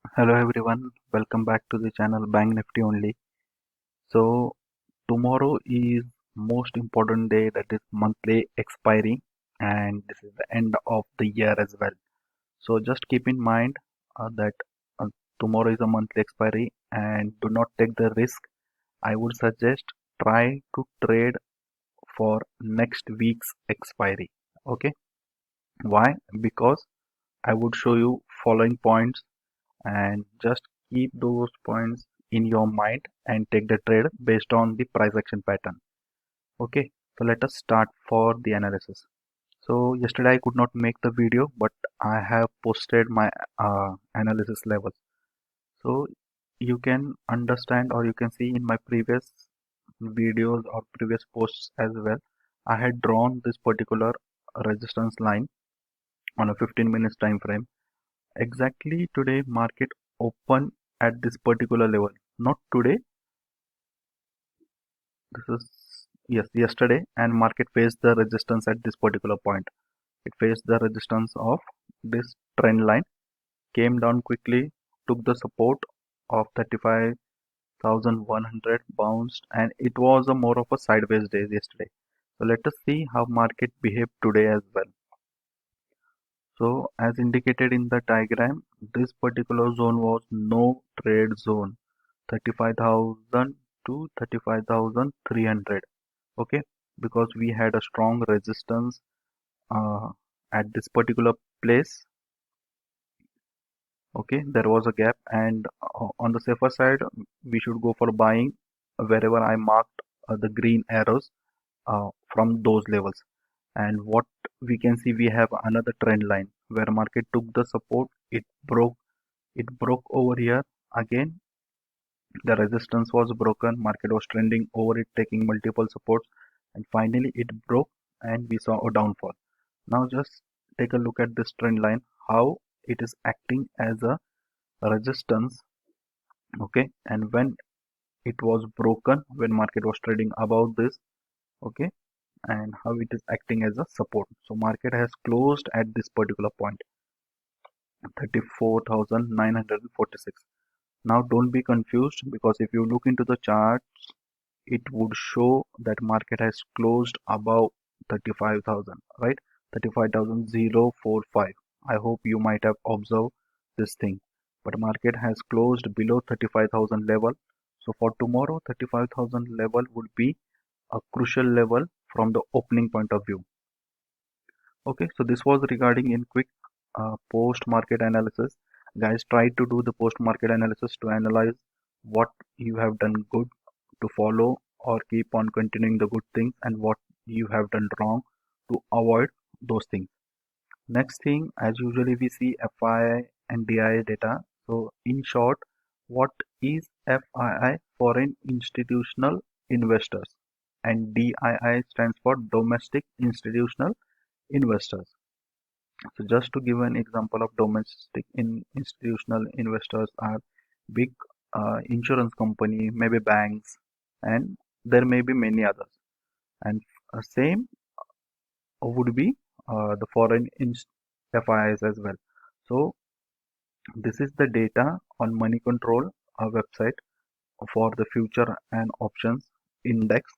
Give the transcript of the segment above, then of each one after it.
Hello everyone, welcome back to the channel Bank Nifty only. So tomorrow is most important day, that is monthly expiry, and this is the end of the year as well. So just keep in mind that uh, tomorrow is a monthly expiry and do not take the risk. I would suggest try to trade for next week's expiry. Okay, why? Because I would show you following points and just keep those points in your mind and take the trade based on the price action pattern. Okay, so let us start for the analysis. So yesterday I could not make the video, but I have posted my analysis levels. So you can understand, or you can see in my previous videos or previous posts as well, I had drawn this particular resistance line on a 15 minutes time frame. Exactly today market open at this particular level. Not today, this is yes, yesterday, and market faced the resistance at this particular point. It faced the resistance of this trend line, came down quickly, took the support of 35,100, bounced, and it was a more of a sideways day yesterday. So let us see how market behaved today as well. So as indicated in the diagram, this particular zone was no trade zone, 35,000 to 35,300. Okay, because we had a strong resistance uh, at this particular place. Okay, there was a gap, and on the safer side, we should go for buying wherever I marked the green arrows from those levels. And what we can see, we have another trend line where market took the support, it broke over here again. The resistance was broken, market was trending over it, taking multiple supports, and finally it broke and we saw a downfall. Now just take a look at this trend line, how it is acting as a resistance. Okay, and when it was broken, when market was trading above this, okay, and how it is acting as a support. So market has closed at this particular point, 34,946. Now don't be confused, because if you look into the charts, it would show that market has closed above 35,000, right? 35,045. I hope you might have observed this thing. But market has closed below 35,000 level. So for tomorrow, 35,000 level would be a crucial level from the opening point of view. Okay, so this was regarding in quick post market analysis. Guys, try to do the post market analysis to analyze what you have done good to follow or keep on continuing the good things, and what you have done wrong to avoid those things. Next thing, as usually we see FII and DII data. So in short, what is FII? Foreign institutional investors, and DII stands for domestic institutional investors. So just to give an example of domestic institutional investors are big insurance company, maybe banks, and there may be many others. And same would be the foreign FIIs as well. So this is the data on Money Control website for the future and options index.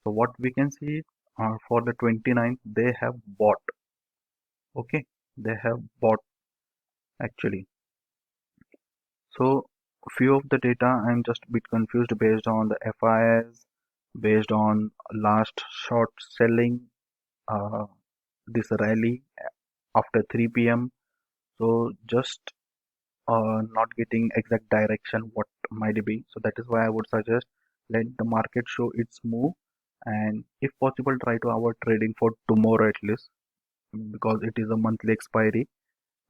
So what we can see for the 29th, they have bought. Okay, they have bought actually. So few of the data I'm just a bit confused based on the FIS, based on last short selling, uh, this rally after 3 p.m. So just not getting exact direction what might be. So that is why I would suggest let the market show its move, and if possible try to avoid trading for tomorrow at least, because it is a monthly expiry,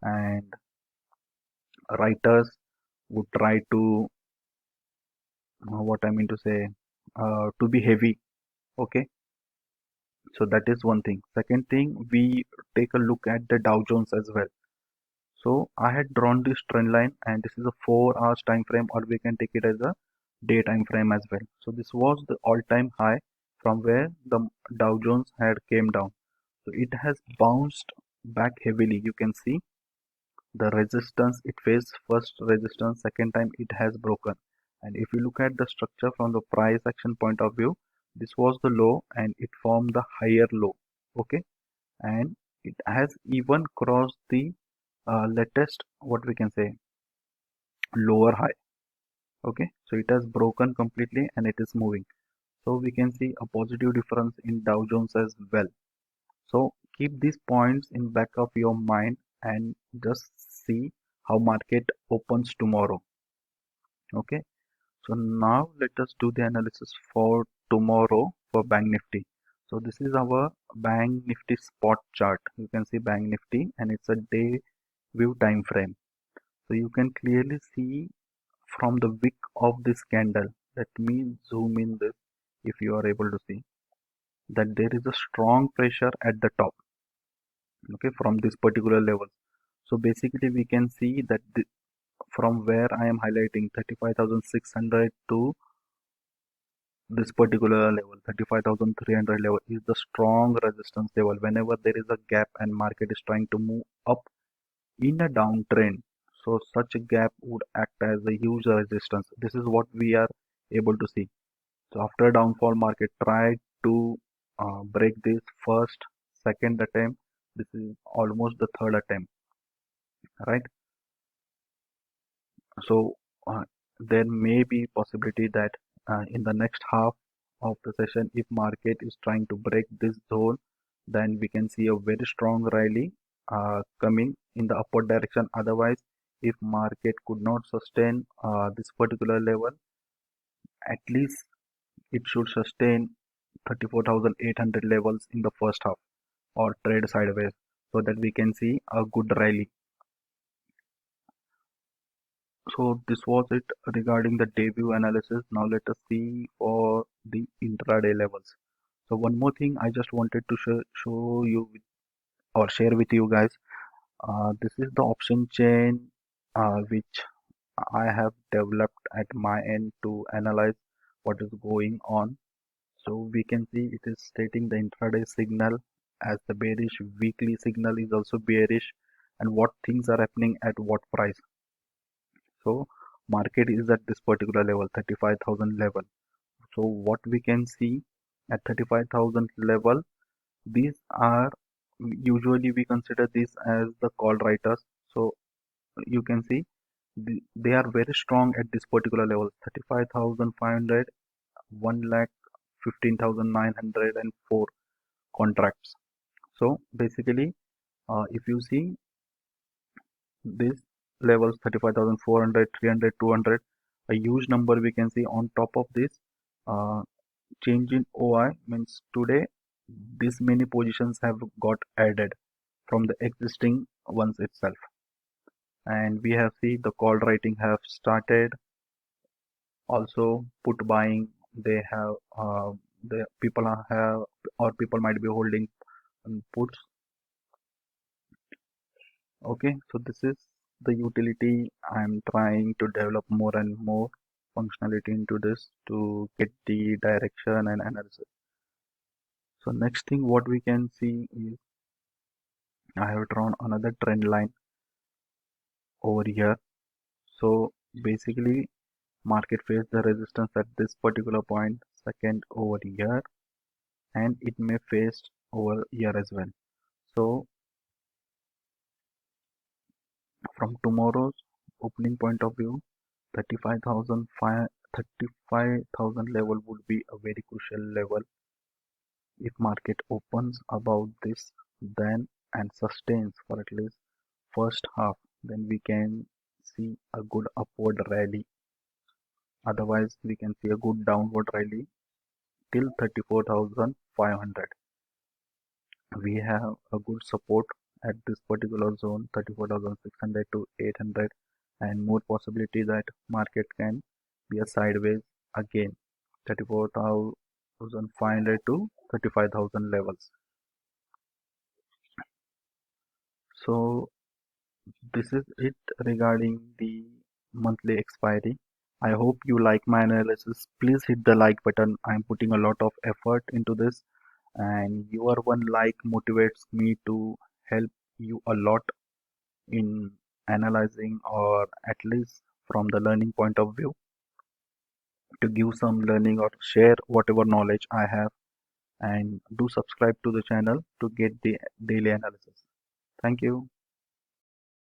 and writers would try to what I mean to say, to be heavy. Okay, so that is one thing. Second thing, we take a look at the Dow Jones as well. So I had drawn this trend line, and this is a 4 hours time frame, or we can take it as a day time frame as well. So this was the all-time high from where the Dow Jones had came down. So it has bounced back heavily. You can see the resistance it faced, first resistance, second time it has broken. And if you look at the structure from the price action point of view, this was the low and it formed the higher low. Okay, and it has even crossed the latest, what we can say, lower high. Okay, so it has broken completely and it is moving. So we can see a positive difference in Dow Jones as well. So keep these points in back of your mind and just see how market opens tomorrow. Okay, so now let us do the analysis for tomorrow for Bank Nifty. So this is our Bank Nifty spot chart. You can see Bank Nifty and it's a day view time frame. So you can clearly see from the wick of this candle. Let me zoom in this if you are able to see that there is a strong pressure at the top, okay, from this particular level. So basically we can see that from where I am highlighting 35,600 to this particular level, 35,300 level is the strong resistance level. Whenever there is a gap and market is trying to move up in a downtrend, so such a gap would act as a huge resistance. This is what we are able to see. So after downfall, market tried to break this first, second attempt. This is almost the third attempt, right? So there may be possibility that in the next half of the session, if market is trying to break this zone, then we can see a very strong rally coming in the upward direction. Otherwise, if market could not sustain this particular level, at least it should sustain 34,800 levels in the first half or trade sideways so that we can see a good rally. So this was it regarding the day view analysis. Now let us see for the intraday levels. So one more thing I just wanted to show you or share with you guys. This is the option chain which I have developed at my end to analyze what is going on. So we can see it is stating the intraday signal as the bearish, weekly signal is also bearish, and what things are happening at what price. So market is at this particular level, 35,000 level. So what we can see at 35,000 level, these are usually we consider this as the call writers. So you can see they are very strong at this particular level, 35,500, 1 lakh 15,904 contracts. So basically, if you see these levels 35,400, 300, 200, a huge number we can see on top of this. Change in OI means today this many positions have got added from the existing ones itself, and we have seen the call writing have started. Also put buying, they have the people have or people might be holding puts. Okay, so this is the utility I'm trying to develop more and more functionality into this to get the direction and analysis. So next thing what we can see is I have drawn another trend line over here. So basically market faced the resistance at this particular point, second over here, and it may face over here as well. So from tomorrow's opening point of view, 35,000 level would be a very crucial level. If market opens above this then and sustains for at least first half, then we can see a good upward rally. Otherwise we can see a good downward rally till 34,500. We have a good support at this particular zone, 34,600 to 800, and more possibility that market can be a sideways again, 34,500 to 35,000 levels. So this is it regarding the monthly expiry. I hope you like my analysis. Please hit the like button. I'm putting a lot of effort into this, and your one like motivates me to help you a lot in analyzing, or at least from the learning point of view, to give some learning or share whatever knowledge I have. And do subscribe to the channel to get the daily analysis. Thank you.